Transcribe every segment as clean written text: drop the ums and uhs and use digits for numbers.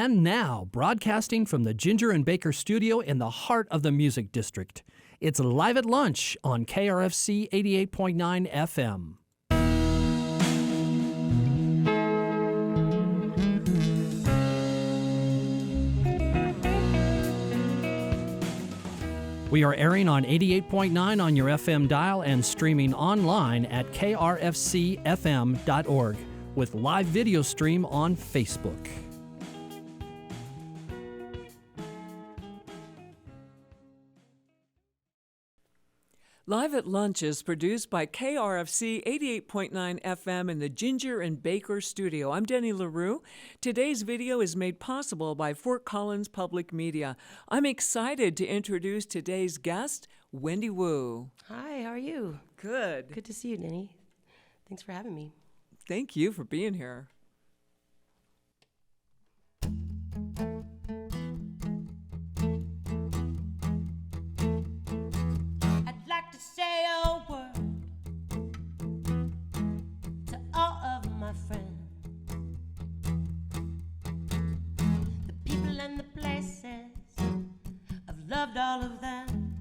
And now, broadcasting from the Ginger and Baker studio in the heart of the Music District, it's Live at Lunch on KRFC 88.9 FM. We are airing on 88.9 on your FM dial and streaming online at krfcfm.org with live video stream on Facebook. Live at Lunch is produced by KRFC 88.9 FM in the Ginger and Baker studio. I'm Denny LaRue. Today's video is made possible by Fort Collins Public Media. I'm excited to introduce today's guest, Wendy Woo. Hi, how are you? Good. Good to see you, Denny. Thanks for having me. Thank you for being here. Say a word to all of my friends, the people and the places, I've loved all of them.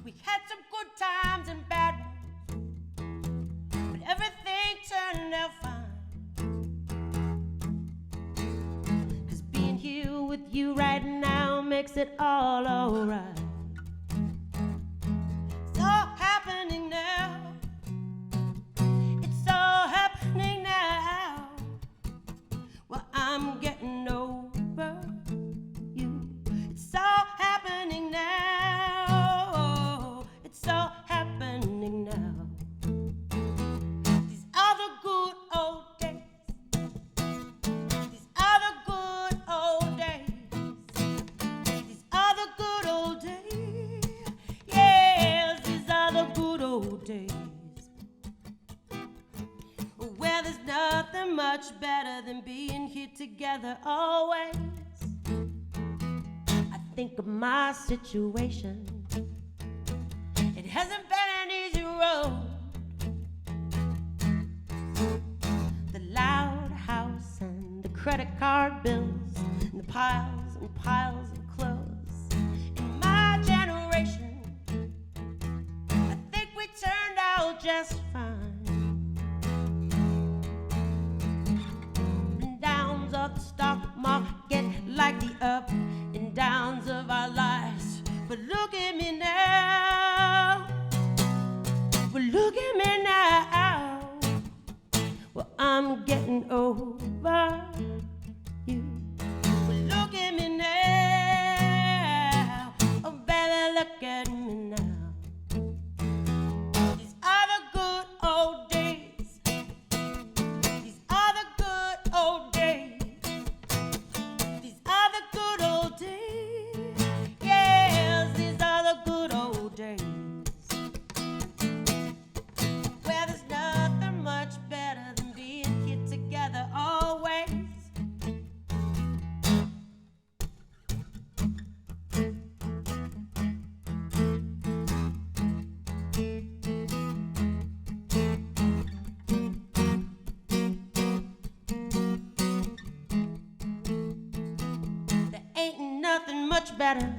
We had some good times and bad ones, but everything turned out fine. 'Cause being here with you right now makes it all alright. Happening now. It's all happening now. Well, I'm getting over you. It's all happening now. It's all happening now. These are the good old days. These are the good old days. These are the good old days. Days where there's nothing much better than being here together always. I think of my situation. It hasn't been an easy road. The loud house and the credit card bills and the piles and piles of clothes. In my generation, turned out just fine. And downs of the stock market, like the up and downs of our lives. But look at me now. Well, look at me now. Well, I'm getting over you. Well, look at me now. Oh, baby, look at me now. Old days. These are the good old days. These are the good old days. Yes, these are the good old days. Where there's nothing much better than being here together always. Nothing much better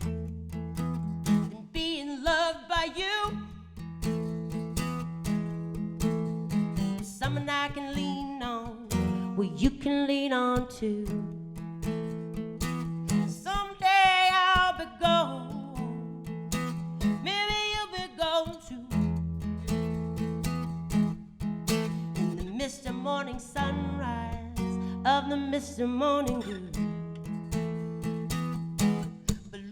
than being loved by you. Someone I can lean on, well, you can lean on too. Someday I'll be gone, maybe you'll be gone too. In the misty morning sunrise of the misty morning dew.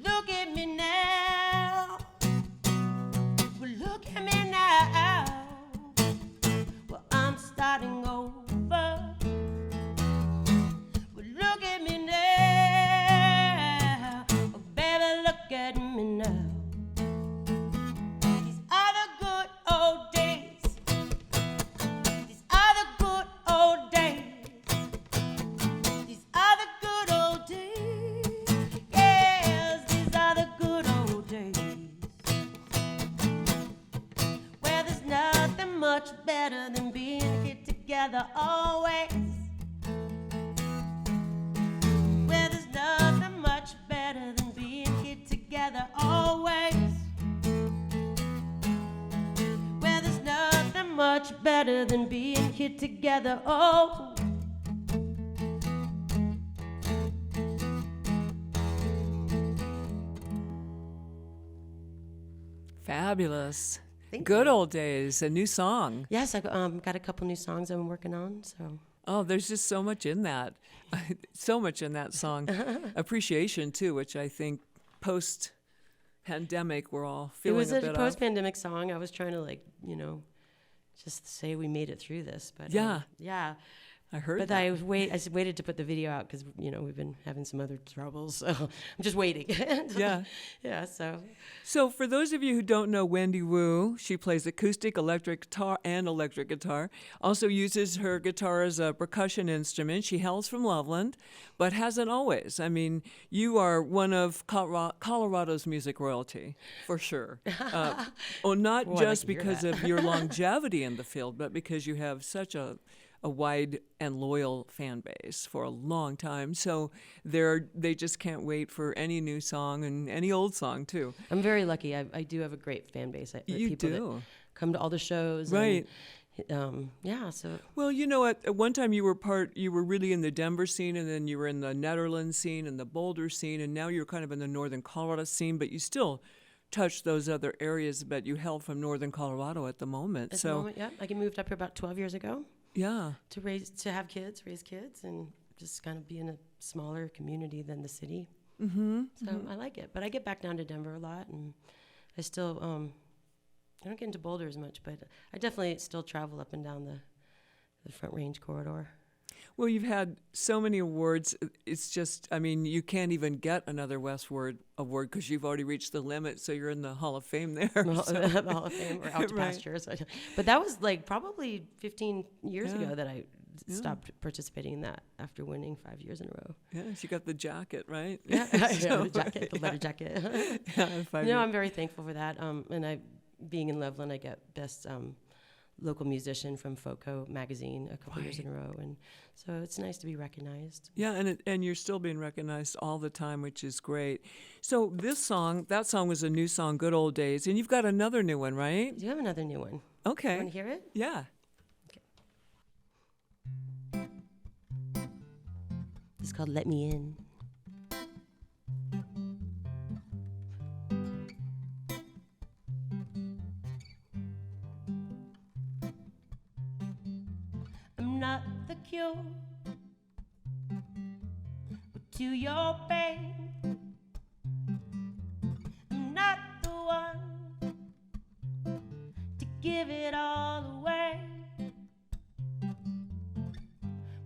Look at me now. Well, look at me now. Well, I'm starting over. Well, look at me now. Oh, baby, look at me now. These are the good old days. These are the good old days. These are the good old days. Much better than being here together always. much better than being here together. Oh, Fabulous. Thank Good you. old days, a new song. Yes, I got a couple new songs I'm working on. So Oh, there's just so much in that. So much in that song. Appreciation, too, which I think post-pandemic we're all it feeling was a a bit of. post-pandemic song. I was trying to just say we made it through this. But Yeah. yeah. I heard But that. I waited to put the video out because we've been having some other troubles, so I'm just waiting. Yeah. Yeah. So for those of you who don't know Wendy Woo, she plays acoustic, electric guitar, and electric guitar. Also uses her guitar as a percussion instrument. She hails from Loveland, but hasn't always. I mean, you are one of Colorado's music royalty, for sure. Not Well, I'd just like to hear because that. of your longevity in the field, but because you have such a wide and loyal fan base for a long time. So they just can't wait for any new song and any old song too. I'm very lucky. I do have a great fan base. You People do. that come to all the shows. Right. And, yeah. So Well, at one time you were really in the Denver scene, and then you were in the Netherlands scene and the Boulder scene, and now you're kind of in the Northern Colorado scene, but you still touch those other areas, but you hail from Northern Colorado at the moment. at the moment, yeah, I moved up here about 12 years ago Yeah. to raise kids, and just kind of be in a smaller community than the city. Mm-hmm. So I like it. But I get back down to Denver a lot, and I still I don't get into Boulder as much, but I definitely still travel up and down the Front Range corridor. Well, you've had so many awards. It's just, you can't even get another Westward award because you've already reached the limit. So you're in the Hall of Fame there. The Hall of Fame or out to Right. pasture. So but that was probably 15 years ago that I stopped participating in that after winning 5 years in a row. Yes, you got the jacket, right? Yeah, So, the jacket, the leather jacket. Yeah, 5 years. I'm very thankful for that. And being in Loveland, I get best local musician from FOCO magazine a couple years in a row, and so it's nice to be recognized. Yeah, and you're still being recognized all the time, which is great. So that song was a new song, Good Old Days, and you've got another new one, right? Do you have another new one? Okay. You want to hear it? Yeah. It's called Let Me In. I'm not the cure to your pain. I'm not the one to give it all away.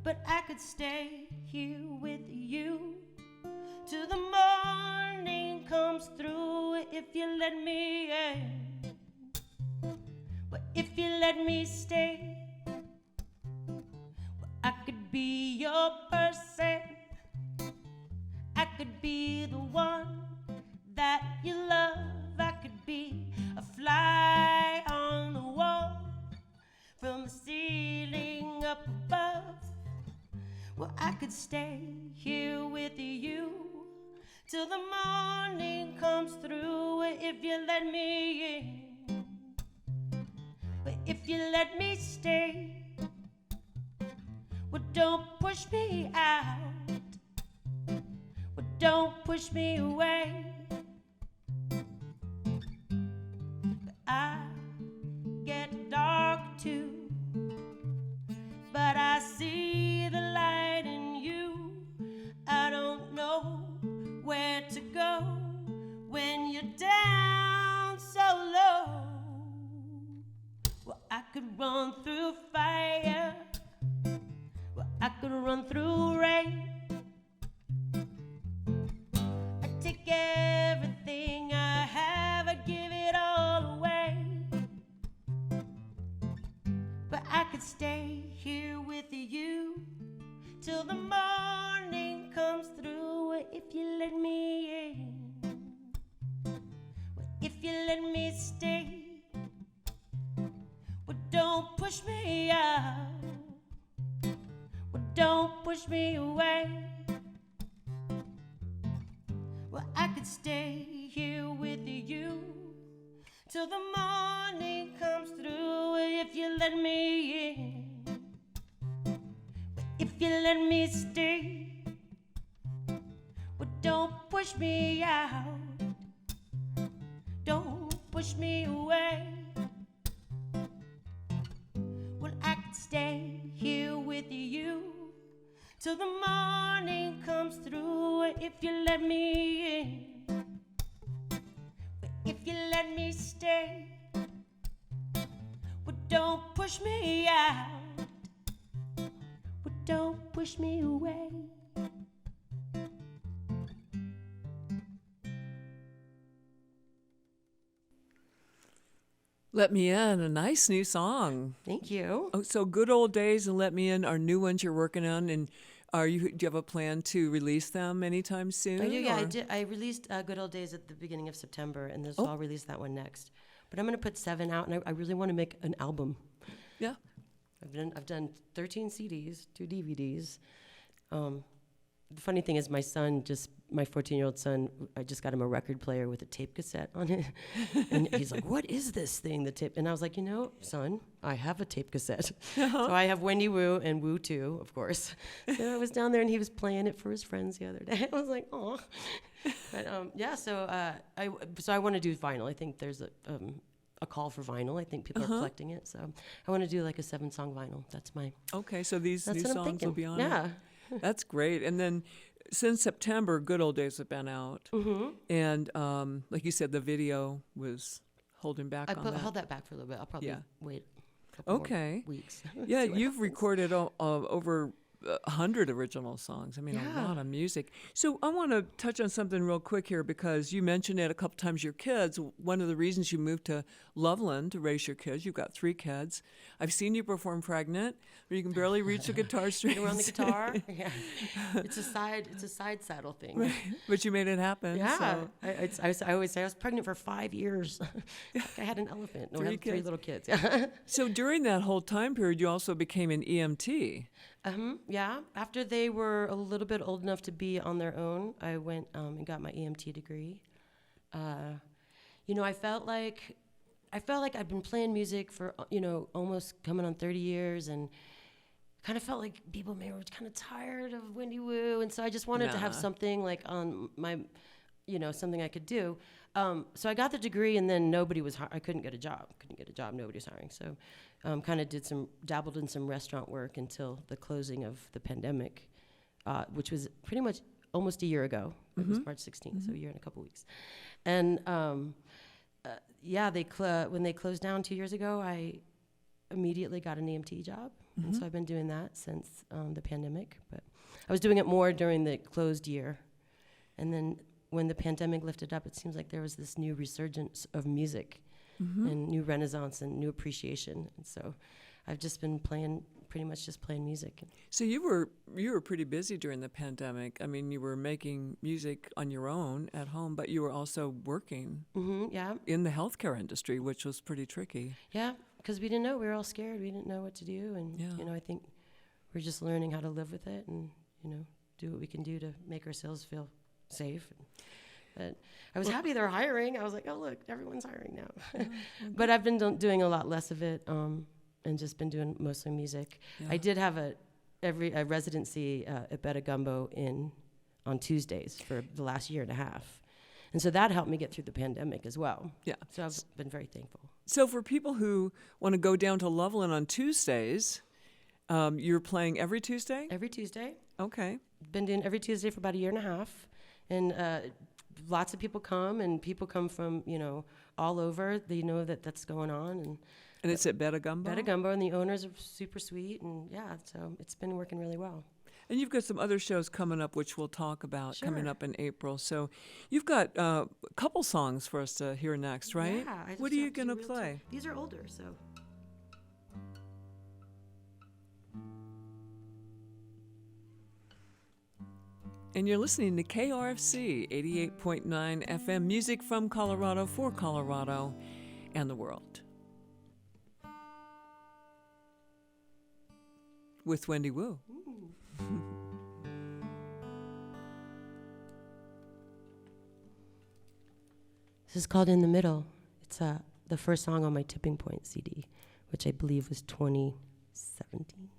But I could stay here with you till the morning comes through if you let me in. But if you let me stay, I could be your person. I could be the one that you love. I could be a fly on the wall from the ceiling up above. Well, I could stay here with you till the morning comes through if you let me in. But if you let me stay, well, don't push me out. Well, don't push me away. But I get dark too, but I see the light in you. I don't know where to go when you're down so low. Well, I could run through fire. Well, I could run through rain. I'd take everything I have, I'd give it all away. But I could stay here with you till the morning comes through if you let me in. Well, if you let me stay, well, don't push me out. Well, don't push me away. Well, I could stay here with you till the morning comes through. If you let me in, if you let me stay, well, don't push me out, don't push me away. Well, I could stay here with you till the morning comes through. If you let me in, if you let me stay, well, don't push me out, well, don't push me away. Let Me In, a nice new song. Thank you. Oh, so Good Old Days and Let Me In are new ones you're working on, and do you have a plan to release them anytime soon? I do, yeah. or- I released Good Old Days at the beginning of September, and so I'll release that one next. But I'm going to put 7 out, and I really want to make an album. Yeah. I've done 13 CDs, 2 DVDs. The funny thing is, my 14-year-old son, I just got him a record player with a tape cassette on it. And he's like, what is this thing, the tape? And I was like, son, I have a tape cassette. So I have Wendy Woo and Woo 2, of course. So I was down there, and he was playing it for his friends the other day. I was like, oh. But yeah, so I want to do vinyl. I think there's a call for vinyl. I think people are collecting it. So I want to do like a 7-song vinyl. That's my... Okay, so these That's new what I'm songs will thinking. be on Yeah. it? That's great. And then since September, Good Old Days have been out. Mm-hmm. And like you said, the video was holding back on that. held that back for a little bit. I'll probably wait a couple Okay. more weeks. Yeah, See what you've happens. recorded over 100 original songs. I mean, a Yeah. lot of music. So I want to touch on something real quick here, because you mentioned it a couple times, your kids. One of the reasons you moved to Loveland to raise your kids, you've got 3 kids. I've seen you perform Pregnant, where you can barely reach the guitar strings. You're on the guitar. Yeah. It's a side saddle thing. Right. But you made it happen. Yeah. So. I always say I was pregnant for 5 years. I had an elephant. No, I 3 had 3 kids. little kids. Yeah. So during that whole time period, you also became an EMT. Yeah. After they were a little bit old enough to be on their own, I went and got my EMT degree. I felt like I'd been playing music for almost coming on 30 years, and kind of felt like people maybe were kind of tired of Wendy Woo, and so I just wanted to have something like on my, something I could do. So I got the degree, and then I couldn't get a job. Nobody was hiring. So kind of dabbled in some restaurant work until the closing of the pandemic, which was pretty much almost a year ago. It was March 16th, so a year and a couple weeks. And when they closed down 2 years ago, I immediately got an EMT job. And so I've been doing that since the pandemic. But I was doing it more during the closed year. And then when the pandemic lifted up, it seems like there was this new resurgence of music and new renaissance and new appreciation. And so I've just been pretty much just playing music. So you were pretty busy during the pandemic. I mean, you were making music on your own at home, but you were also working Yeah. in the healthcare industry, which was pretty tricky. Yeah, because we didn't know. We were all scared. We didn't know what to do. And, I think we're just learning how to live with it and, do what we can do to make ourselves feel safe. But I was happy they're hiring. I was like, oh, look, everyone's hiring now. But I've been doing a lot less of it and just been doing mostly music. Yeah. I did have a residency at Betta Gumbo on Tuesdays for the last year and a half. And so that helped me get through the pandemic as well. Yeah. So I've been very thankful. So for people who want to go down to Loveland on Tuesdays, you're playing every Tuesday? Every Tuesday. Okay. Been doing every Tuesday for about a year and a half. And lots of people come, and people come from, all over. They know that's going on. And it's at Betta Gumbo? Betta Gumbo, and the owners are super sweet. And, so it's been working really well. And you've got some other shows coming up, which we'll talk about coming Sure. up in April. So you've got a couple songs for us to hear next, right? Yeah. I just What are you have to going to do real play? time. These are older, so... And you're listening to KRFC 88.9 FM, music from Colorado for Colorado and the world. With Wendy Woo. This is called In the Middle. It's the first song on my Tipping Point CD, which I believe was 2017.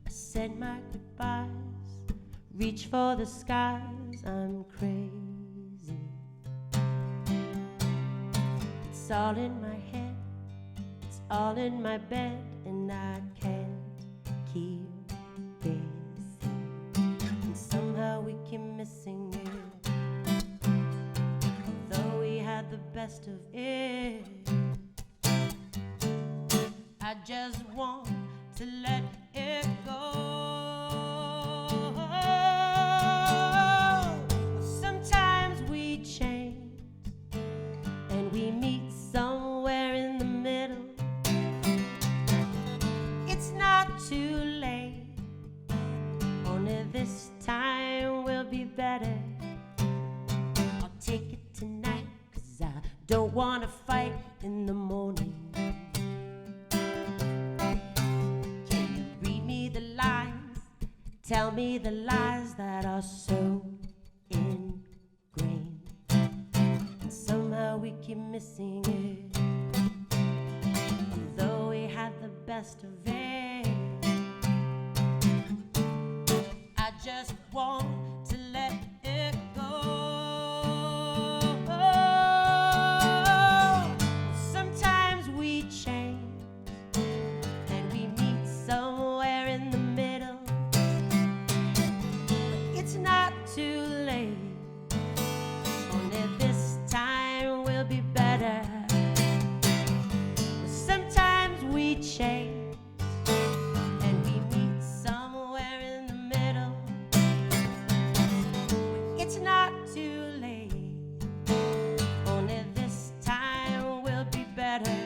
Said my goodbyes, reach for the skies, I'm crazy. It's all in my head, it's all in my bed, and I can't keep busy. And somehow we keep missing it, although we had the best of it. I just want to let it go. Sometimes we change and we meet somewhere in the middle. It's not too late, only this time will be better. I'll take it tonight, 'cause I don't wanna fight in the morning. Tell me the lies that are so ingrained, and somehow we keep missing it, although we had the best of it. I just want to let it go. Sometimes we change and we meet somewhere in the middle. It's not too late, only this time will be better. Sometimes we change and we meet somewhere in the middle. It's not too late, only this time will be better.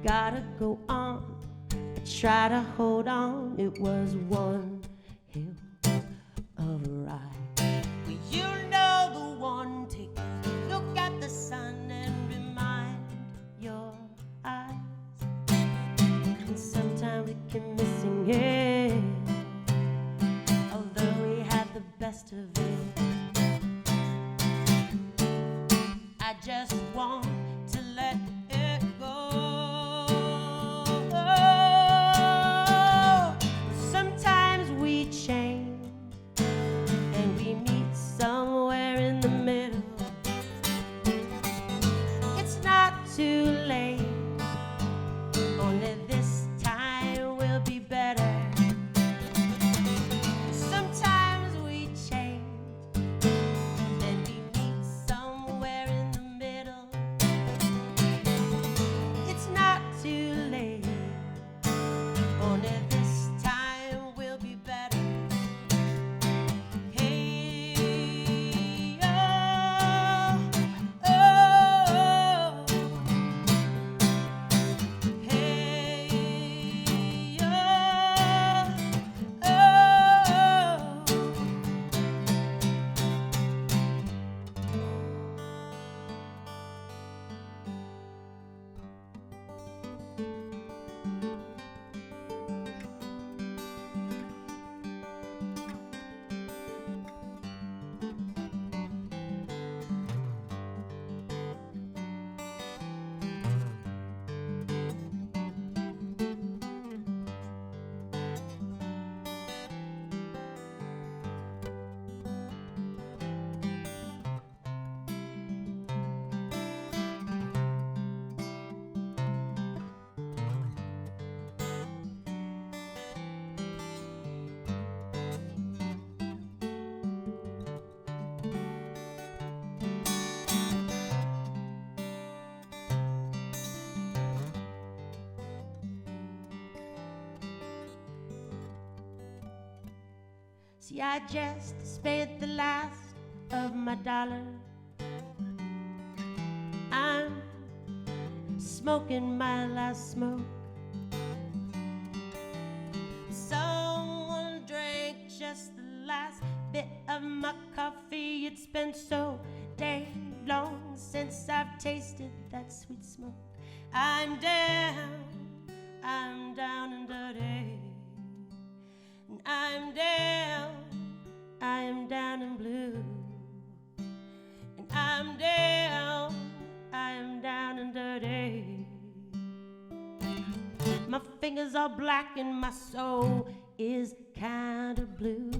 Gotta go on, I try to hold on. It was one hell of a ride. Well, you know the one. Take a look at the sun and remind your eyes. And sometimes we keep missing it, although we had the best of it. I just want to let it go. Sometimes we change and we meet somewhere in the middle. It's not too late, only this time will be better. Sometimes we change and we meet somewhere in the middle. See, I just spent the last of my dollar. I'm smoking my last smoke. Someone drank just the last bit of my coffee. It's been so dang long since I've tasted that sweet smoke. I'm down and dirty. And I'm down and blue. And I'm down and dirty. My fingers are black and my soul is kind of blue.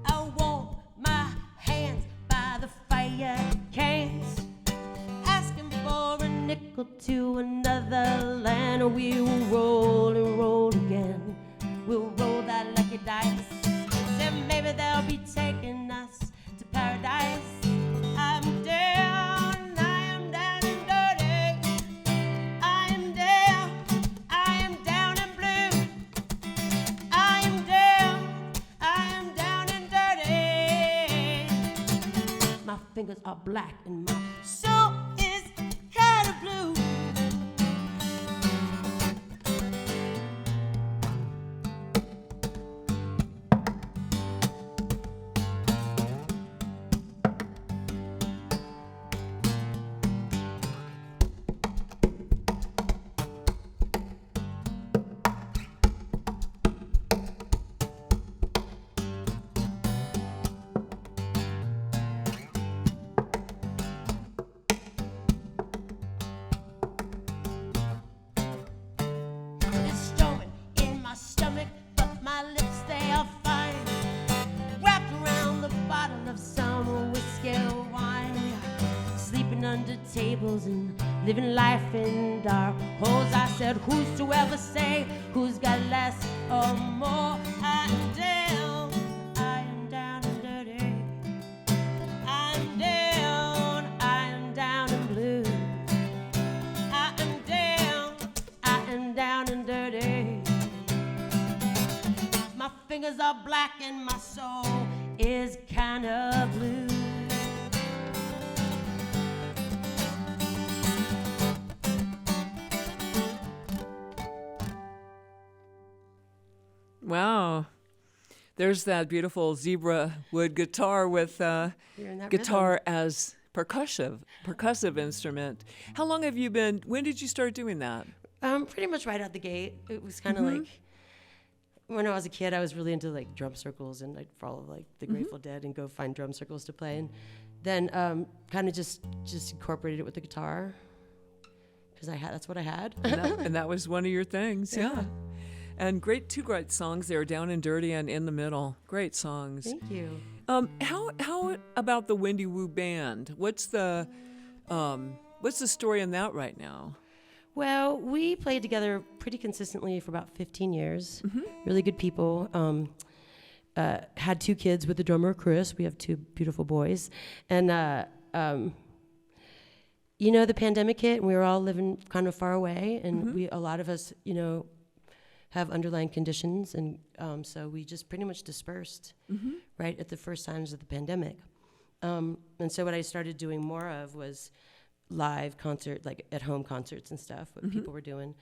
I want my hands by the fire cans, asking for a nickel to another land. We will roll and roll again. We'll roll that lucky dice, and maybe they'll be taking us to paradise. I'm down and dirty. I am down and blue. I am down and dirty. My fingers are black and my soul is kind of blue. And living life in dark holes. I said, who's to ever say who's got less or more? I am down and dirty. I'm down and blue. I am down and dirty. My fingers are black and my soul is kind of blue. Wow. There's that beautiful zebra wood guitar with guitar rhythm as percussive instrument. How long have you been, when did you start doing that? Pretty much right out the gate. It was kind of like, when I was a kid, I was really into like drum circles, and I'd follow like the Grateful Dead and go find drum circles to play. And then kind of just incorporated it with the guitar, because that's what I had. And that was one of your things, yeah. And two great songs there, Down and Dirty and In the Middle. Great songs. Thank you. How about the Wendy Woo Band? What's the story in that right now? Well, we played together pretty consistently for about 15 years. Really good people. Had 2 kids with the drummer, Chris. We have 2 beautiful boys. And, the pandemic hit, and we were all living kind of far away. And a lot of us, have underlying conditions, and so we just pretty much dispersed right at the first signs of the pandemic. And so what I started doing more of was live concert, like at-home concerts and stuff, what people were doing.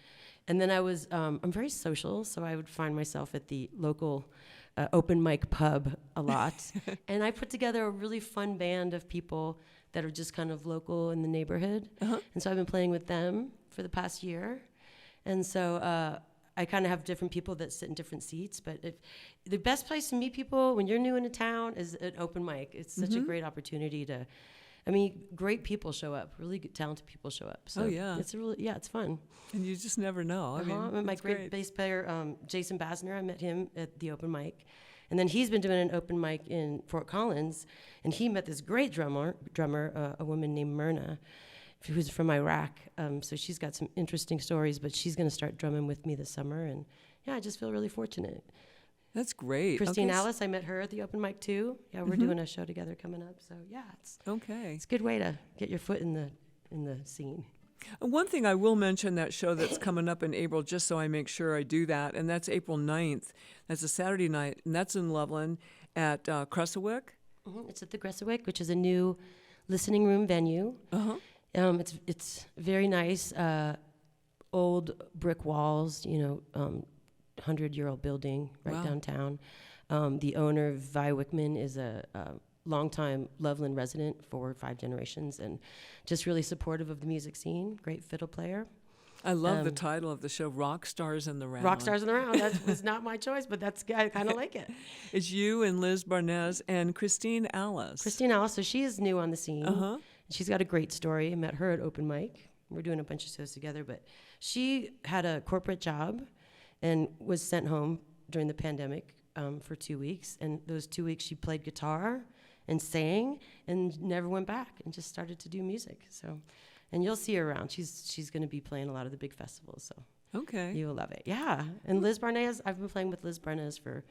And then I was, I'm very social, so I would find myself at the local open mic pub a lot. And I put together a really fun band of people that are just kind of local in the neighborhood. And so I've been playing with them for the past year. And so I kind of have different people that sit in different seats, but the best place to meet people when you're new in a town is an open mic. It's such a great opportunity to, great people show up, really good, talented people show up. So it's fun. And you just never know. My great bass player, Jason Basner, I met him at the open mic. And then he's been doing an open mic in Fort Collins, and he met this great drummer, a woman named Myrna, who's from Iraq. So she's got some interesting stories, but she's going to start drumming with me this summer. And I just feel really fortunate. That's great. Christine Alice, I met her at the open mic too. Yeah, we're doing a show together coming up. So it's okay. It's a good way to get your foot in in the scene. One thing I will mention, that show that's coming up in April, just so I make sure I do that, and that's April 9th. That's a Saturday night, and that's in Loveland at Cressewick. It's at the Cressewick, which is a new listening room venue. It's very nice, old brick walls, 100-year-old building right downtown. The owner, Vi Wickman, is a longtime Loveland resident for 5 generations, and just really supportive of the music scene. Great fiddle player. I love the title of the show, Rock Stars in the Round. Rock Stars in the Round. That was not my choice, but I kind of like it. It's you and Liz Barnez and Christine Alice. So she is new on the scene. She's got a great story. I met her at open mic. We're doing a bunch of shows together, but she had a corporate job and was sent home during the pandemic for 2 weeks. And those 2 weeks she played guitar and sang and never went back and just started to do music. So, and you'll see her around. She's going to be playing a lot of the big festivals. So okay, you'll love it. Yeah. And Liz Barnez, I've been playing with Liz Barnez for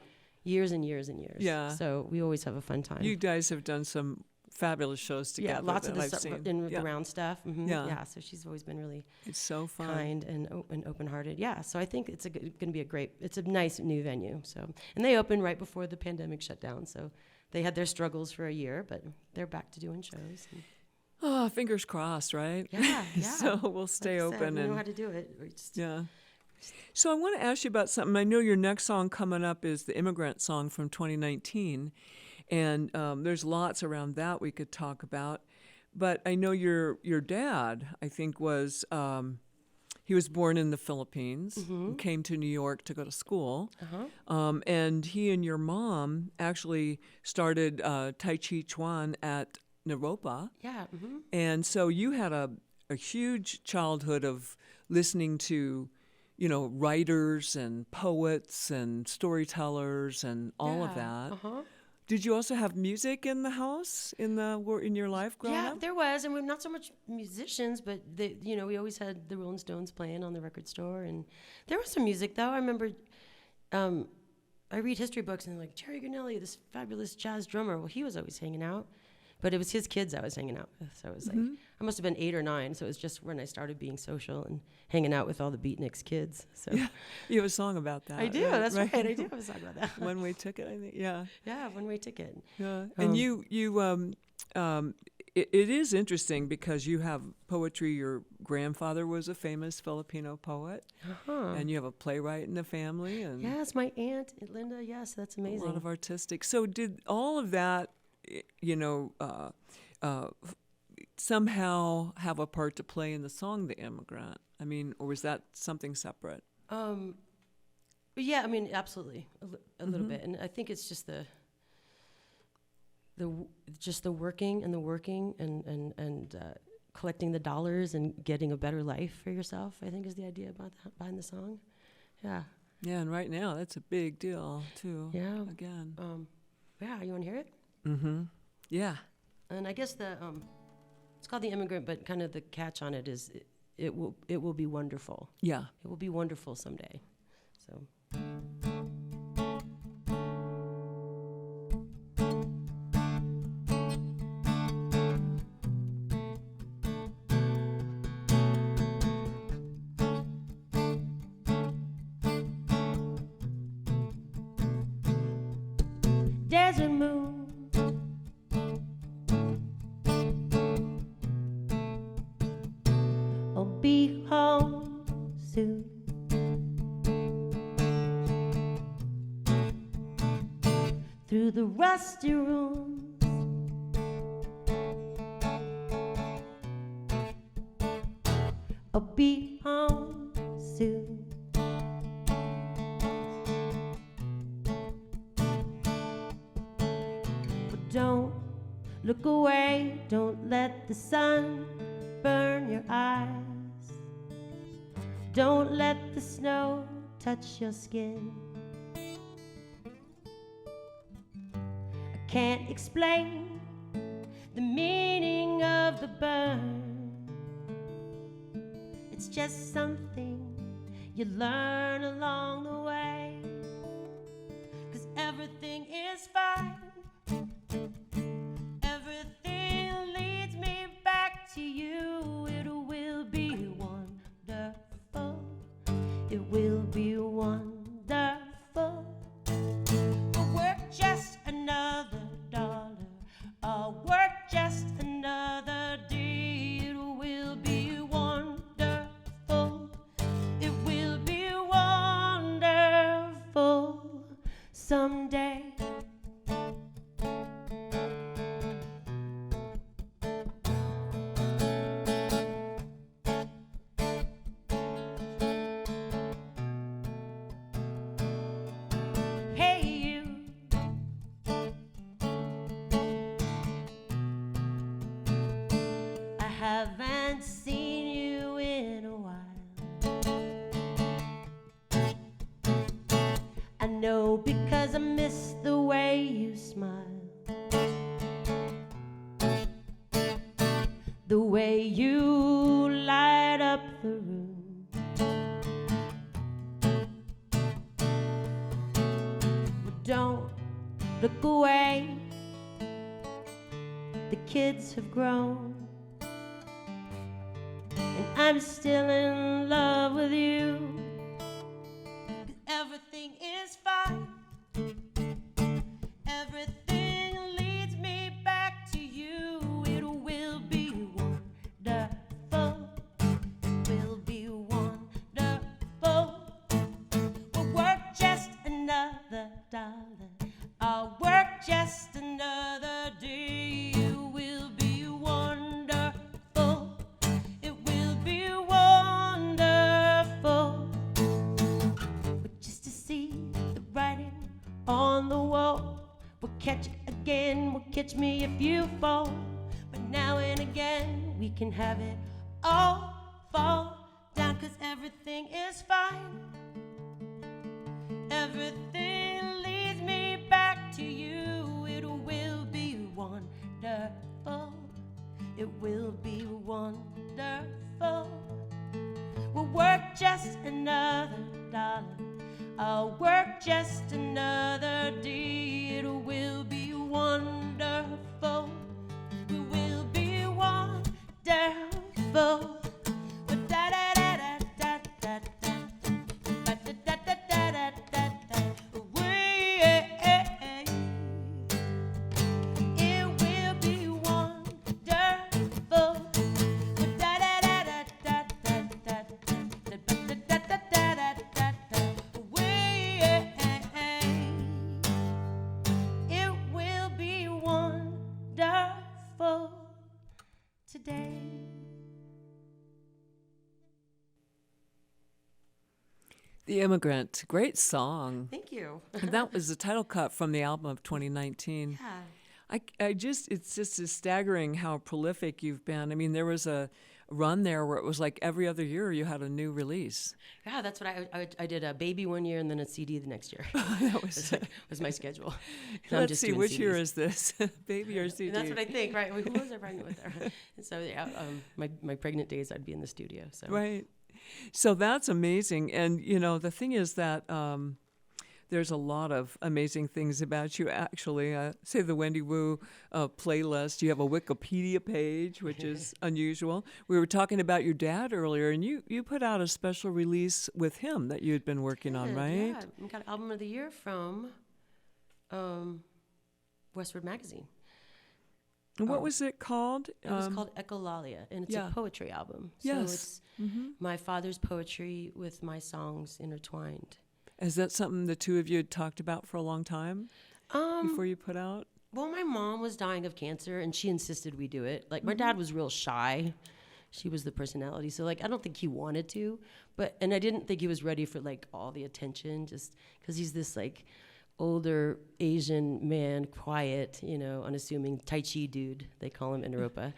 years and years and years. Yeah. So we always have a fun time. You guys have done some fabulous shows together. Yeah, lots of the the round stuff. Yeah, so she's always been really it's so fun, kind and open-hearted. Yeah, so I think it's going to be it's a nice new venue. So, and they opened right before the pandemic shut down. So they had their struggles for a year, but they're back to doing shows. Oh, fingers crossed, right? Yeah. So we'll stay open. We know how to do it. So I want to ask you about something. I know your next song coming up is the Immigrant song from 2019. And there's lots around that we could talk about. But I know your dad, I think, was he was born in the Philippines, and came to New York to go to school. And he and your mom actually started Tai Chi Chuan at Naropa. Yeah. And so you had a huge childhood of listening to, writers and poets and storytellers and all of that. Did you also have music in the house in your life growing up? Yeah, there was, and we're not so much musicians, but we always had the Rolling Stones playing on the record store, and there was some music though. I remember, I read history books and they're like Jerry Gurnelli, this fabulous jazz drummer. Well, he was always hanging out, but it was his kids I was hanging out with. So it was like I must have been 8 or 9. So it was just when I started being social and hanging out with all the Beatniks kids. So yeah, you have a song about that. I do. Right? That's right. I do have a song about that. One Way Ticket, I think. Yeah. Yeah, One Way Ticket. Yeah. And it is interesting because you have poetry. Your grandfather was a famous Filipino poet, and you have a playwright in the family. And yes, my aunt Linda. Yes, that's amazing. A lot of artistic. So did all of that, somehow have a part to play in the song "The Immigrant"? I mean, or was that something separate? Yeah, I mean, absolutely, a little bit, and I think it's just the working and collecting the dollars and getting a better life for yourself. I think is the idea behind the song. Yeah. Yeah, and right now that's a big deal too. Yeah. Again. Yeah, you want to hear it? Yeah. And I guess it's called The Immigrant, but kind of the catch on it is it will be wonderful. Yeah. It will be wonderful someday. So. Desert moon. I'll be home soon. Through the rusty rooms, I'll be home soon. But don't look away, don't let the sun burn your eyes. Don't let the snow touch your skin. I can't explain the meaning of the burn. It's just something you learn along the way. 'Cause everything is fine. Everything leads me back to you. it will be wonderful. I'll work just another dollar. I'll work just another day. It will be wonderful. It will be wonderful someday. Haven't seen you in a while. I know because I miss the way you smile, the way you light up the room. But don't look away, the kids have grown. I'm still in love with you. Everything is fine. Everything leads me back to you. It will be wonderful. It will be wonderful. We'll work just another dollar. I'll work just another day. It will be wonderful. On the wall, we'll catch it again, will catch me if you fall. But now and again, we can have it all fall down, 'cause everything is fine. Everything leads me back to you. It will be wonderful. It will be wonderful. We'll work just another dollar. I'll work just another day. It will be wonderful. It will be wonderful. The Immigrant, great song. Thank you. And that was the title cut from the album of 2019. Yeah. It's just staggering how prolific you've been. I mean, there was a run there where it was like every other year you had a new release. Yeah, that's what I did. A baby one year and then a CD the next year. That was my schedule. Let's see, which year is this? Baby or CD? And that's what I think, right? Who was I pregnant with there? And so, yeah, my pregnant days, I'd be in the studio. So. Right. So that's amazing. And, you know, the thing is that there's a lot of amazing things about you, actually. Say the Wendy Woo playlist. You have a Wikipedia page, which is unusual. We were talking about your dad earlier, and you put out a special release with him that you had been working on, right? Yeah, we got Album of the Year from Westward Magazine. And what was it called? It was called Echolalia, and it's a poetry album. Yes. So it's my father's poetry with my songs intertwined. Is that something the two of you had talked about for a long time before you put out? Well, my mom was dying of cancer, and she insisted we do it. Like, my dad was real shy. She was the personality. So, like, I don't think he wanted to. And I didn't think he was ready for, like, all the attention, just because he's this, like, older Asian man, quiet, you know, unassuming Tai Chi dude, they call him in Europa.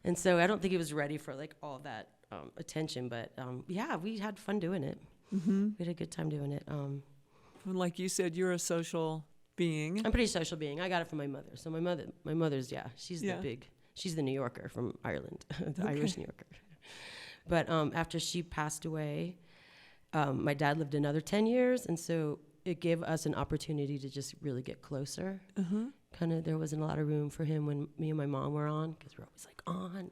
And so I don't think he was ready for, like, all that attention. But, yeah, we had fun doing it. We had a good time doing it. Like you said, you're a social being. I'm a pretty social being. I got it from my mother. So my mother's, she's she's the New Yorker from Ireland, the Irish New Yorker. But after she passed away, my dad lived another 10 years. And so it gave us an opportunity to just really get closer. kind of there wasn't a lot of room for him when me and my mom were on, because we're always like on.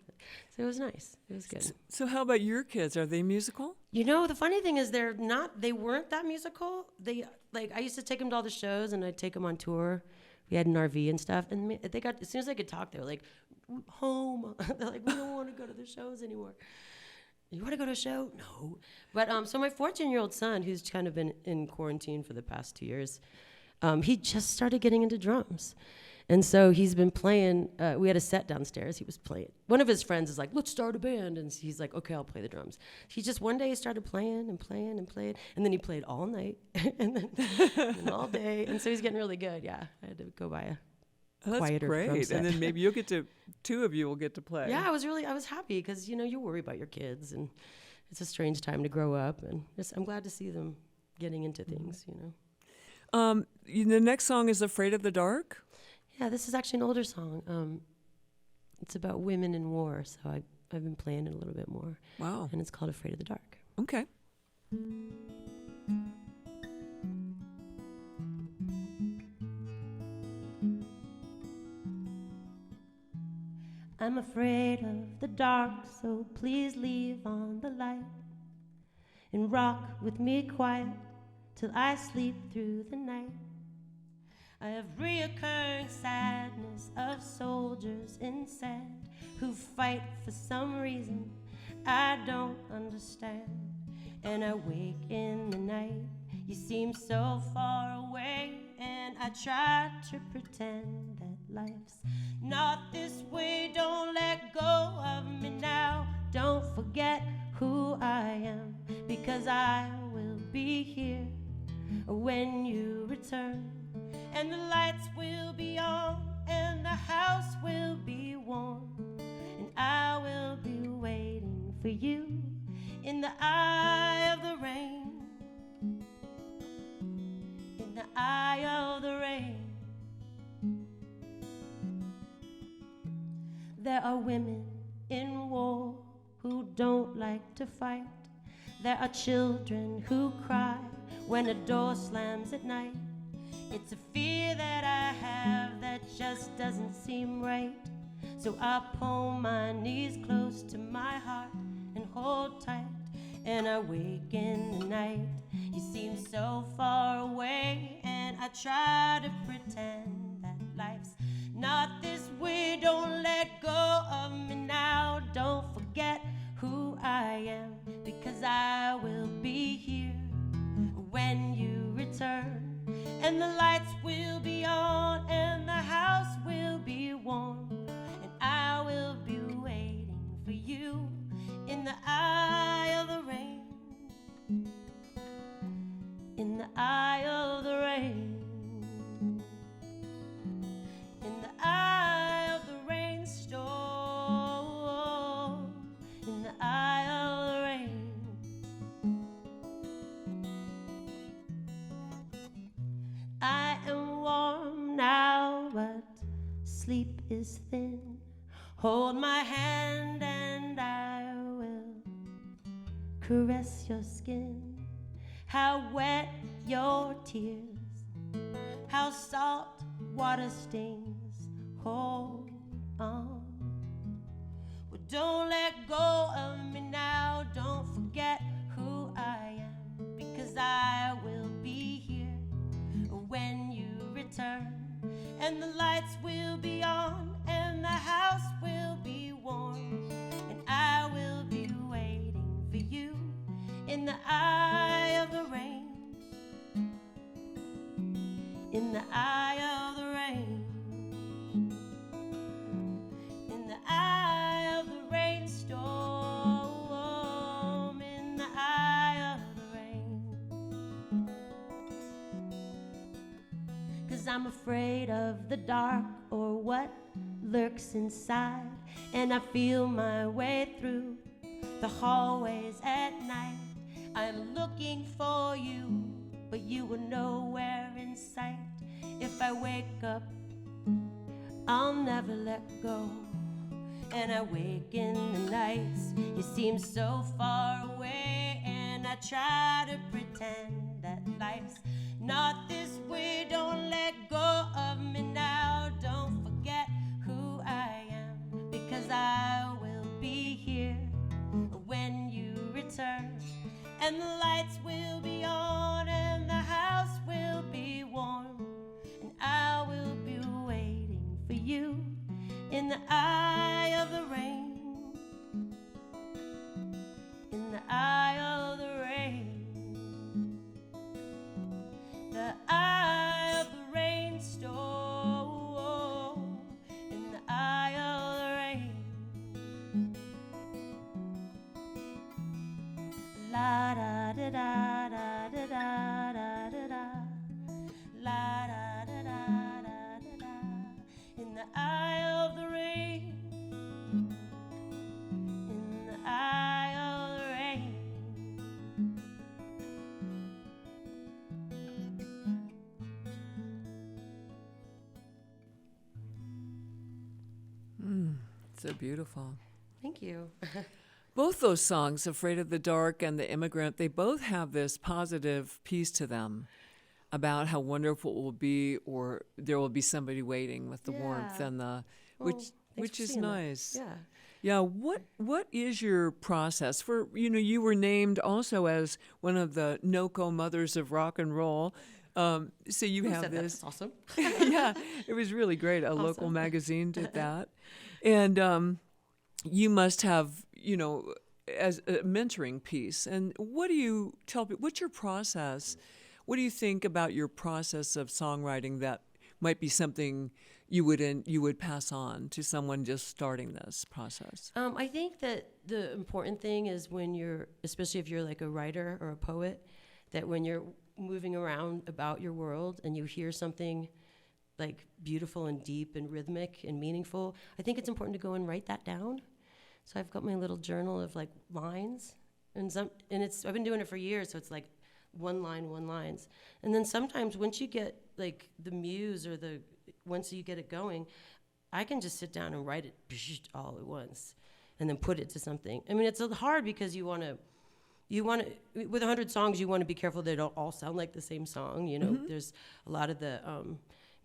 So it was nice. It was good. So how about your kids? Are they musical? You know, the funny thing is they weren't that musical. I used to take them to all the shows, and I'd take them on tour. We had an RV and stuff, and they got, as soon as I could talk, they were like, home. They're like, we don't want to go to the shows anymore. You want to go to a show? No. But so my 14-year-old son, who's kind of been in quarantine for the past 2 years, he just started getting into drums. And so he's been playing, we had a set downstairs, he was playing. One of his friends is like, let's start a band. And he's like, okay, I'll play the drums. He just one day started playing and playing and playing. And then he played all night and then all day. And so he's getting really good, yeah. I had to go buy a quieter drum great. set. And then maybe you'll get to, two of you will get to play. Yeah, I was happy because, you know, you worry about your kids. And it's a strange time to grow up. And I'm glad to see them getting into things, you know. The next song is Afraid of the Dark? Yeah, this is actually an older song. It's about women in war, so I've been playing it a little bit more. Wow. And it's called Afraid of the Dark. Okay. I'm afraid of the dark, so please leave on the light and rock with me quiet till I sleep through the night. I have reoccurring sadness of soldiers in sand who fight for some reason I don't understand. And I wake in the night, you seem so far away, and I try to pretend that life's not this way. Don't let go of me now, don't forget who I am, because I will be here when you return. And the lights will be on, and the house will be warm, and I will be waiting for you in the eye of the rain, in the eye of the rain. There are women in war who don't like to fight. There are children who cry when a door slams at night. It's a fear that I have that just doesn't seem right. So I pull my knees close to my heart and hold tight. And I wake in the night, you seem so far away, and I try to pretend that life's not this way. Don't let go of me now, don't forget who I am, because I will be here when you return. And the lights will be on, and the house will be warm, and I will be waiting for you in the eye of the rain, in the eye of the rain, in the eye of the rainstorm, in the eye of the rain. I am warm now, but sleep is thin. Hold my hand and I will caress your skin. How wet your tears, how salt water stings. Hold on. Well, don't let go of me now, don't forget who I am, because I will be here when you return. And the lights will be on, and the house will be warm, and I will be waiting for you in the eye of the rain, in the eye of the rain, in the eye of the rainstorm, in the eye of the rain. 'Cause I'm afraid of the dark, or what lurks inside, and I feel my way through the hallways at night. I'm looking for you, but you were nowhere in sight. If I wake up, I'll never let go. And I wake in the nights, you seem so far away, and I try to pretend that life's not this way. Don't let go of me now, in the eye of the rain, in the eye of the rain, the eye of the rainstorm, in the eye of the rain. La da da da da da da da da da, la da da da da da da, in the eye of the rain, in the eye of the rain. So beautiful. Thank you. Both those songs, Afraid of the Dark and The Immigrant, they both have this positive piece to them about how wonderful it will be, or there will be somebody waiting with the warmth Yeah. and the, Well, which thanks for is seeing that. nice. Yeah. Yeah, what is your process for, you were named also as one of the NOCO Mothers of Rock and Roll. So you Who have said that? this. That's awesome. Yeah, it was really great. A local Awesome. magazine did that. And you must have, as a mentoring piece. And what do you tell people? What's your process? What do you think about your process of songwriting that might be something you would pass on to someone just starting this process? I think that the important thing is when you're, especially if you're like a writer or a poet, that when you're moving around about your world and you hear something like beautiful and deep and rhythmic and meaningful, I think it's important to go and write that down. So I've got my little journal of like lines, and I've been doing it for years, so it's like one lines. And then sometimes once you get like the muse or once you get it going, I can just sit down and write it all at once and then put it to something. I mean, it's hard because you want to, with 100 songs, you want to be careful they don't all sound like the same song. There's a lot of the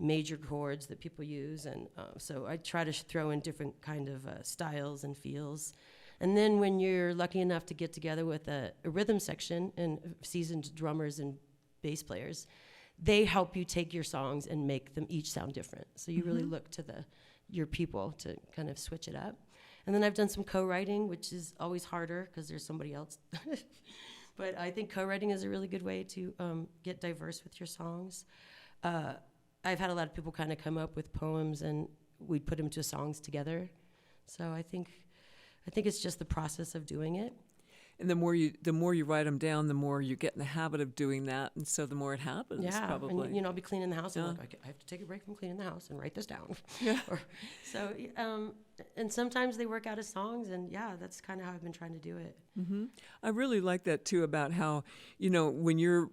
major chords that people use, and so I try to throw in different kind of styles and feels. And then when you're lucky enough to get together with a rhythm section and seasoned drummers and bass players, they help you take your songs and make them each sound different. So you really look to your people to kind of switch it up. And then I've done some co-writing, which is always harder because there's somebody else. But I think co-writing is a really good way to get diverse with your songs. I've had a lot of people kind of come up with poems and we'd put them to songs together. So I think it's just the process of doing it. And the more you write them down, the more you get in the habit of doing that, and so the more it happens. Yeah, probably. and I'll be cleaning the house, and Yeah. I'm like, I have to take a break from cleaning the house and write this down. Yeah. And sometimes they work out as songs, and yeah, that's kind of how I've been trying to do it. I really like that too, about how, when you're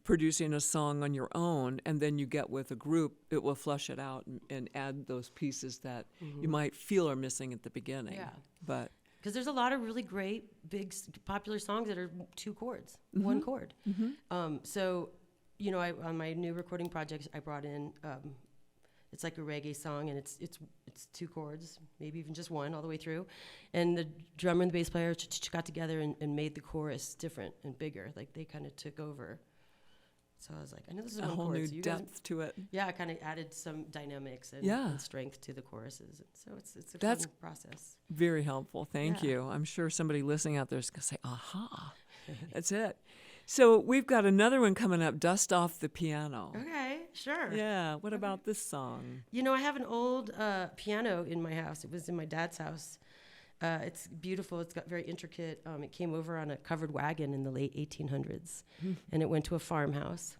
producing a song on your own and then you get with a group, it will flush it out and add those pieces that you might feel are missing at the beginning. Yeah. But Because there's a lot of really great, big, popular songs that are 2 chords, 1 chord. So, on my new recording project, I brought in, it's like a reggae song, and it's 2 chords, maybe even just 1 all the way through. And the drummer and the bass player got together and made the chorus different and bigger. Like, they kind of took over. So I was like, I know this is a 1 whole chord. new so you guys, depth to it. yeah, I kind of added some dynamics and, Yeah. and strength to the choruses. So it's a That's fun process. Very helpful. Thank Yeah. you. I'm sure somebody listening out there is going to say, aha, that's it. So we've got another one coming up, Dust Off the Piano. Okay, sure. Yeah. What about this song? I have an old piano in my house. It was in my dad's house. It's beautiful. It's got very intricate. It came over on a covered wagon in the late 1800s, and it went to a farmhouse.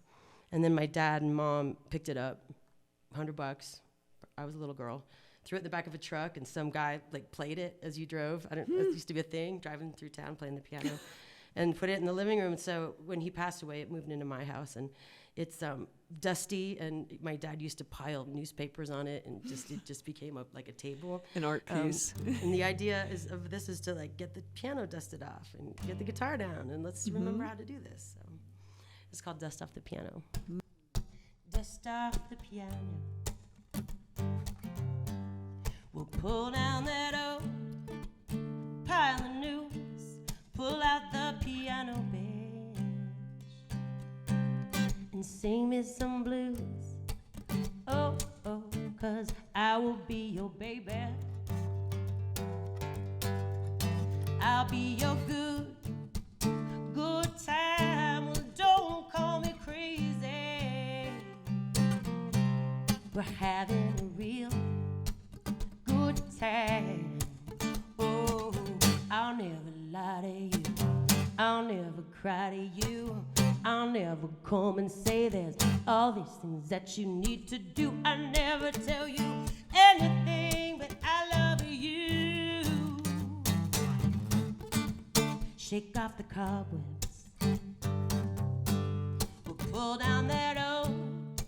And then my dad and mom picked it up, $100. I was a little girl. Threw it in the back of a truck, and some guy played it as you drove. It used to be a thing, driving through town playing the piano, and put it in the living room. And so when he passed away, it moved into my house, and it's dusty. And my dad used to pile newspapers on it, and it just became a table, An art piece. And the idea is to get the piano dusted off and get the guitar down, and let's remember how to do this. So it's called Dust Off the Piano. Dust off the piano. We'll pull down that old pile of news, pull out the piano bench, and sing me some blues. Oh, oh. 'cause I will be your baby. I'll be your good time. Well, don't call me crazy. We're having a real good time. Oh, I'll never lie to you. I'll never cry to you. I'll never come and say there's all these things that you need to do. I never tell you anything, but I love you. Shake off the cobwebs. We'll pull down that old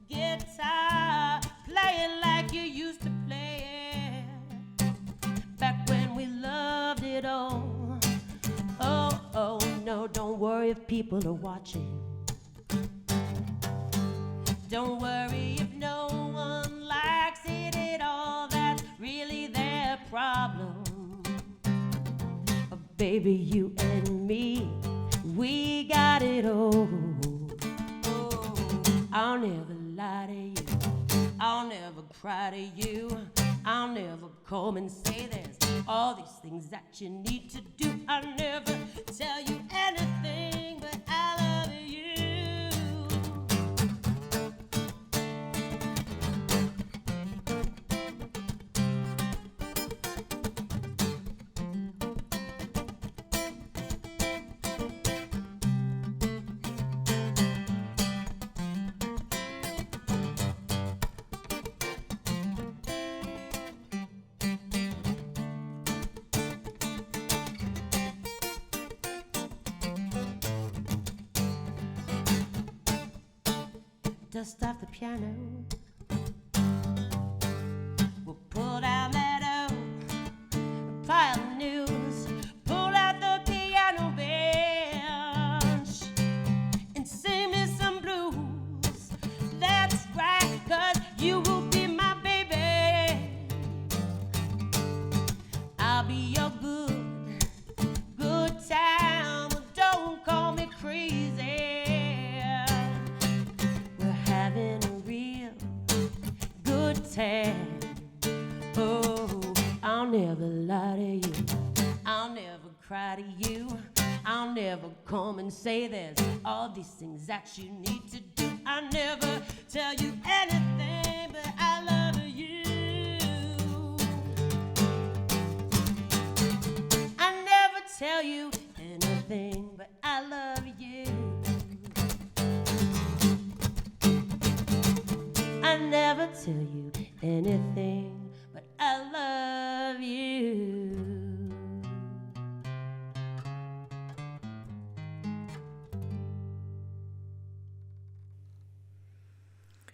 guitar. Play it like you used to play it. Back when we loved it all. Oh, no, don't worry if people are watching. Don't worry if no one likes it at all. That's really their problem. Oh, baby, you and me, we got it all. Oh, I'll never lie to you. I'll never cry to you. I'll never come and say there's all these things that you need to do. I'll never tell you anything, but I love you. Dust off the piano. We'll pull down that old pile of news. Pull out the piano bench and sing me some blues. That's right, 'cause you will be my baby. I'll be your good time. Don't call me crazy. Oh, I'll never lie to you. I'll never cry to you. I'll never come and say there's all these things that you need to do. I'll never tell you anything, but I love you. I never tell you anything, but I love you. I never tell you anything, but I love you.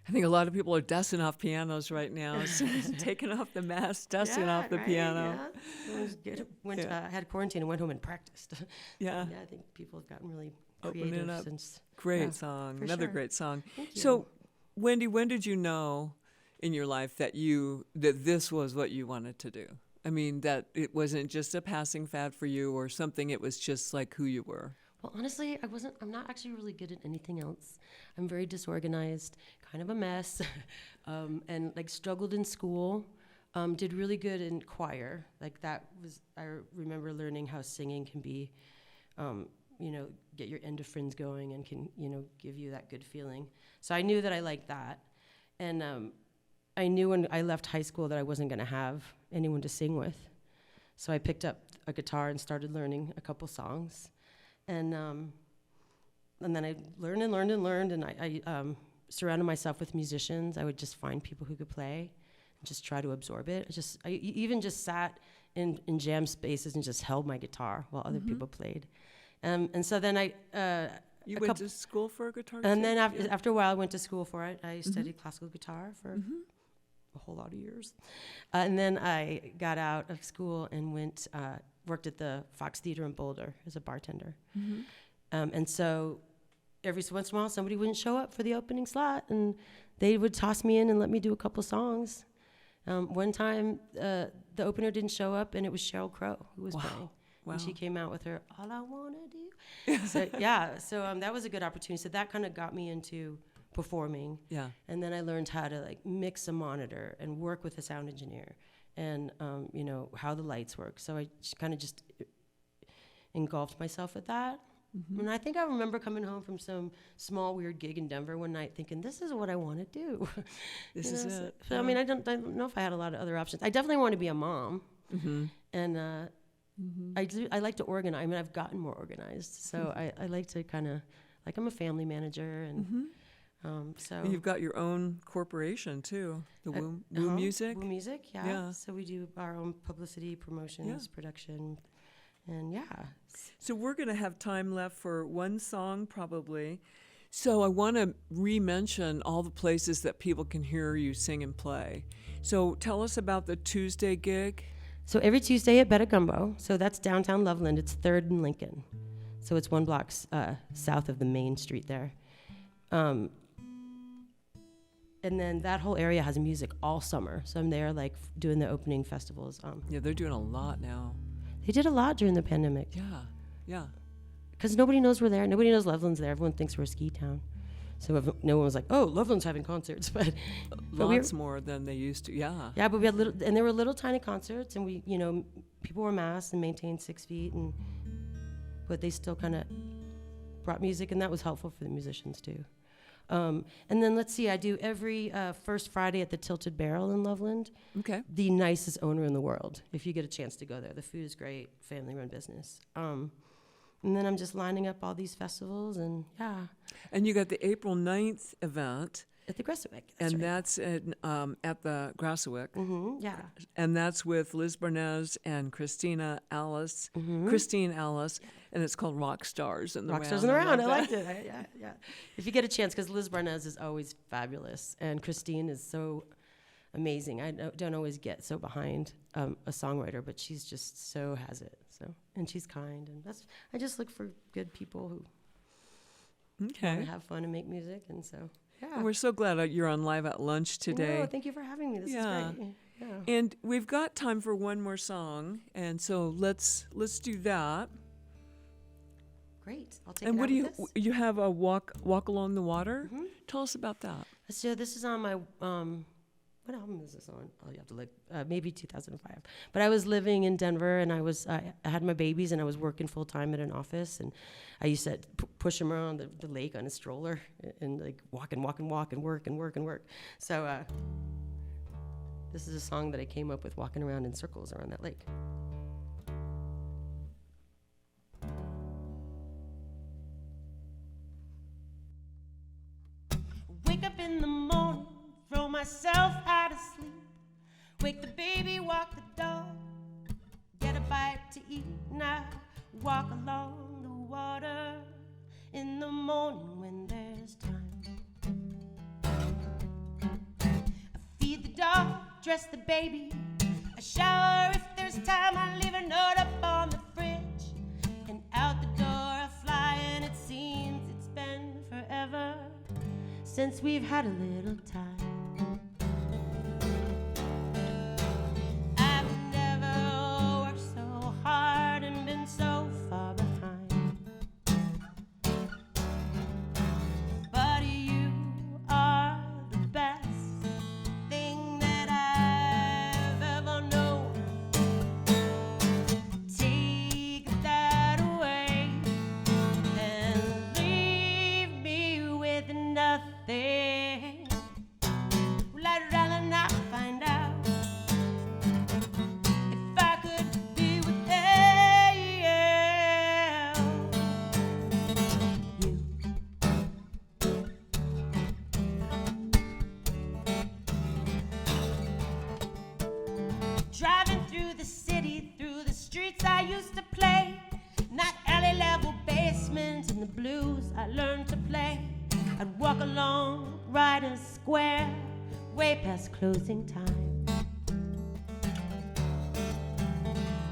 I think a lot of people are dusting off pianos right now. So taking off the mask, dusting off the piano. Yeah. I had quarantine and went home and practiced. Yeah. Yeah, I think people have gotten really Opening creative up. since. Great song. Another sure. great song. Thank you. So, Wendy, when did you know in your life that this was what you wanted to do? I mean, that it wasn't just a passing fad for you or something, it was just like who you were. Well, honestly, I'm not actually really good at anything else. I'm very disorganized, kind of a mess, and like struggled in school. Did really good in choir. Like I remember learning how singing can be, get your endorphins going and can, give you that good feeling. So I knew that I liked that. And I knew when I left high school that I wasn't going to have anyone to sing with. So I picked up a guitar and started learning a couple songs. And then I learned, and I surrounded myself with musicians. I would just find people who could play and just try to absorb it. I even just sat in jam spaces and just held my guitar while other people played. And so then You went to school for a guitar? And then after a while, I went to school for it. I studied classical guitar for a whole lot of years. And then I got out of school and worked at the Fox Theater in Boulder as a bartender. And so every once in a while, somebody wouldn't show up for the opening slot, and they would toss me in and let me do a couple songs. One time, the opener didn't show up, and it was Sheryl Crow who was playing. Wow. And she came out with her "All I Wanna Do." So that was a good opportunity. So that kind of got me into performing. Yeah. And then I learned how to like mix a monitor and work with a sound engineer and, how the lights work. So I kind of just engulfed myself with that. Mm-hmm. And I think I remember coming home from some small weird gig in Denver one night thinking, this is what I want to do. This is it. So, I mean, I don't know if I had a lot of other options. I definitely want to be a mom. Mm-hmm. And I like to organize. I mean, I've gotten more organized. So I like to kind of, like I'm a family manager. And so. And you've got your own corporation, too, the Woo Music. Woo Music, yeah. So we do our own publicity, promotions, production. And so we're going to have time left for one song probably. So I want to re-mention all the places that people can hear you sing and play. So tell us about the Tuesday gig. So every Tuesday at Betta Gumbo. So that's downtown Loveland. It's 3rd and Lincoln. So it's 1 block south of the main street there. And then that whole area has music all summer. So I'm there like doing the opening festivals. Yeah, they're doing a lot now. They did a lot during the pandemic. Yeah. Because nobody knows we're there. Nobody knows Loveland's there. Everyone thinks we're a ski town. So no one was like, oh, Loveland's having concerts. But lots more than they used to, yeah. Yeah, but we had and there were little tiny concerts, and we, people were masked and maintained 6 feet, but they still kind of brought music, and that was helpful for the musicians too. And then let's see, I do every first Friday at the Tilted Barrel in Loveland. Okay. The nicest owner in the world, if you get a chance to go there. The food is great, family-run business. And then I'm just lining up all these festivals, and And you got the April 9th event. At the Graswick. That's at the Graswick. Mm-hmm, yeah. And that's with Liz Barnez and Christine Alice, and it's called Rock Stars in the Round. Rock Stars in the Round. I liked it. Yeah. If you get a chance, because Liz Barnez is always fabulous, and Christine is so amazing. I don't always get so behind a songwriter, but she's just so has it. So, and she's kind, and I just look for good people who want to have fun and make music, and so. Yeah. And we're so glad you're on Live at Lunch today. No, thank you for having me. This is great. Yeah. And we've got time for one more song, and so let's do that. Great. I'll take and it what out do with this. you have a walk along the water? Mm-hmm. Tell us about that. So this is on my what album is this on? Oh, you have to look. Maybe 2005. But I was living in Denver, and I had my babies, and I was working full time at an office, and I used to push them around the lake on a stroller, and like walk and work. So this is a song that I came up with walking around in circles around that lake. Wake up in the morning, throw myself out of sleep. Wake the baby, walk the dog, get a bite to eat. Now walk along the water in the morning when there's time. I feed the dog, dress the baby, I shower if there's time. I leave a note up on the fridge, and out the door I fly, and it seems it's been forever since we've had a little time. I've never worked so hard and been so far behind. But you are the best thing that I've ever known. Take that away and leave me with nothing. Well, I'd rather not find out if I could be with you. Driving through the city, through the streets I used to play, not alley level basements and the blues I learned to play. I'd walk along Ryder Square, way past closing time.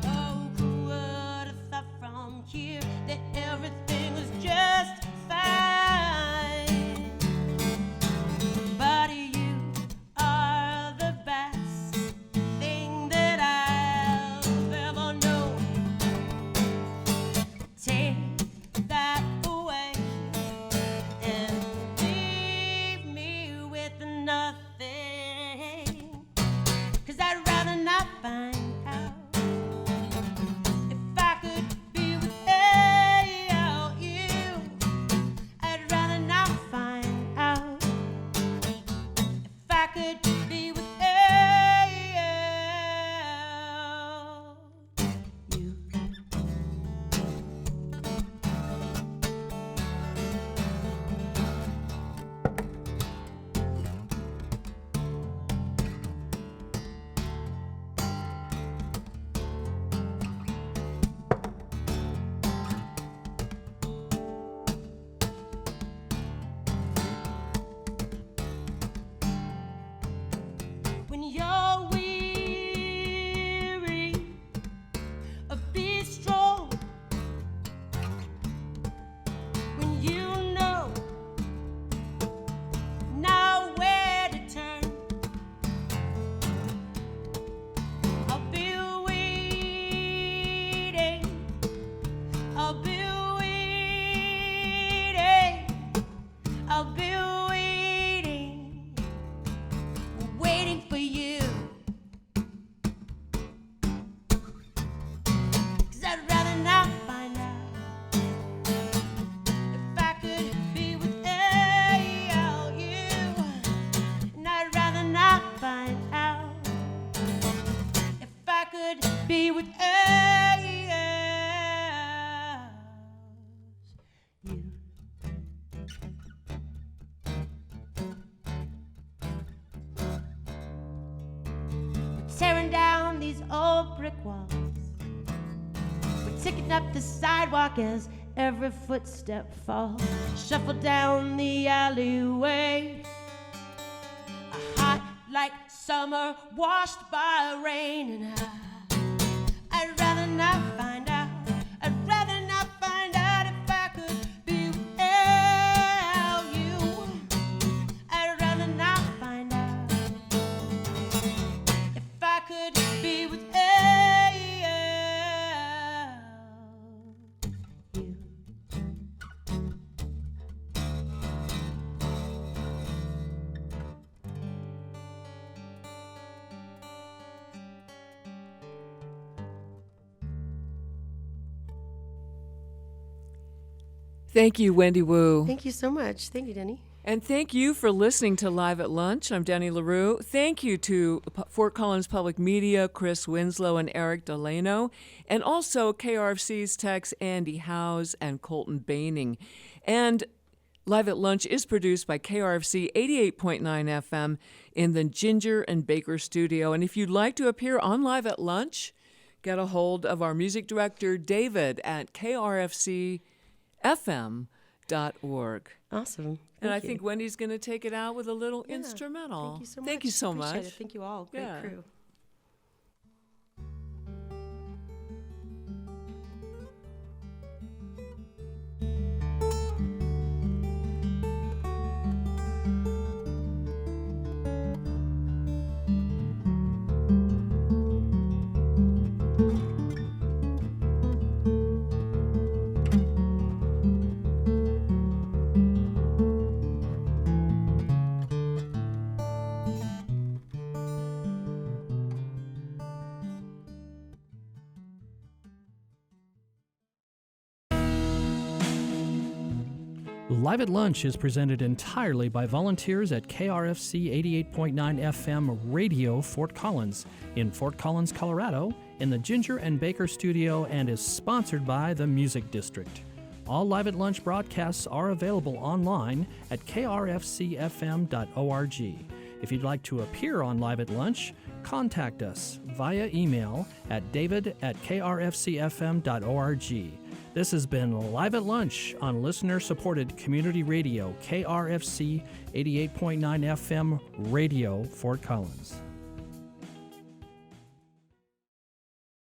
Oh, who would have thought from here that everything was just fine? But you are the best thing that I've ever known. Take that away and leave you. 'Cause I'd rather not find out. If I could be with you, and I'd rather not find out. If I could be with you. Tearing down these old brick walls. We're ticking up the sidewalk as every footstep falls. Shuffle down the alleyway. Hot like summer washed by rain. And I'd rather not find out. I'd rather not find out if I could be without you. I'd rather not find out if I could be without you. Thank you, Wendy Woo. Thank you so much. Thank you, Denny. And thank you for listening to Live at Lunch. I'm Denny LaRue. Thank you to Fort Collins Public Media, Chris Winslow and Eric Delano, and also KRFC's techs Andy Howes and Colton Boening. And Live at Lunch is produced by KRFC 88.9 FM in the Ginger and Baker studio. And if you'd like to appear on Live at Lunch, get a hold of our music director, David, at krfcfm.org. Awesome. And I Thank you. think Wendy's going to take it out with a little instrumental. Thank you so much. Thank you so Appreciate much. it. Thank you all. Great Yeah. crew. Live at Lunch is presented entirely by volunteers at KRFC 88.9 FM Radio Fort Collins in Fort Collins, Colorado, in the Ginger and Baker studio, and is sponsored by the Music District. All Live at Lunch broadcasts are available online at krfcfm.org. If you'd like to appear on Live at Lunch, contact us via email at david@krfcfm.org. This has been Live at Lunch on listener-supported community radio, KRFC 88.9 FM Radio, Fort Collins.